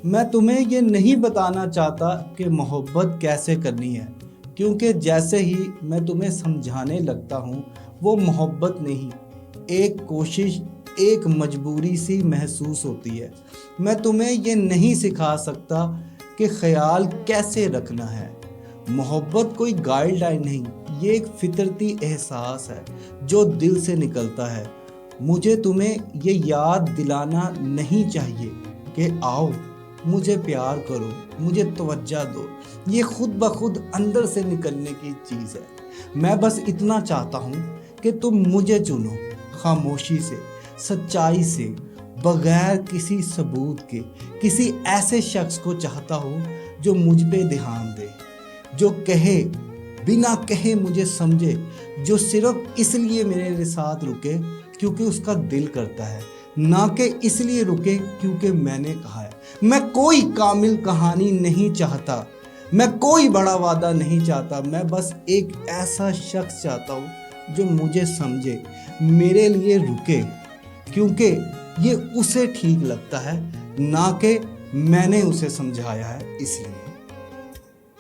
میں تمہیں یہ نہیں بتانا چاہتا کہ محبت کیسے کرنی ہے، کیونکہ جیسے ہی میں تمہیں سمجھانے لگتا ہوں وہ محبت نہیں، ایک کوشش، ایک مجبوری سی محسوس ہوتی ہے۔ میں تمہیں یہ نہیں سکھا سکتا کہ خیال کیسے رکھنا ہے۔ محبت کوئی گائیڈ لائن نہیں، یہ ایک فطرتی احساس ہے جو دل سے نکلتا ہے۔ مجھے تمہیں یہ یاد دلانا نہیں چاہیے کہ آؤ مجھے پیار کرو، مجھے توجہ دو، یہ خود بخود اندر سے نکلنے کی چیز ہے۔ میں بس اتنا چاہتا ہوں کہ تم مجھے چنو، خاموشی سے، سچائی سے، بغیر کسی ثبوت کے۔ کسی ایسے شخص کو چاہتا ہوں جو مجھ پہ دھیان دے، جو کہے بنا کہے مجھے سمجھے، جو صرف اس لیے میرے ساتھ رکے کیونکہ اس کا دل کرتا ہے، نہ کہ اس لیے رکے کیونکہ میں نے کہا ہے۔ میں کوئی کامل کہانی نہیں چاہتا، میں کوئی بڑا وعدہ نہیں چاہتا، میں بس ایک ایسا شخص چاہتا ہوں جو مجھے سمجھے، میرے لیے رکے، کیونکہ یہ اسے ٹھیک لگتا ہے، نہ کہ میں نے اسے سمجھایا ہے اس لیے۔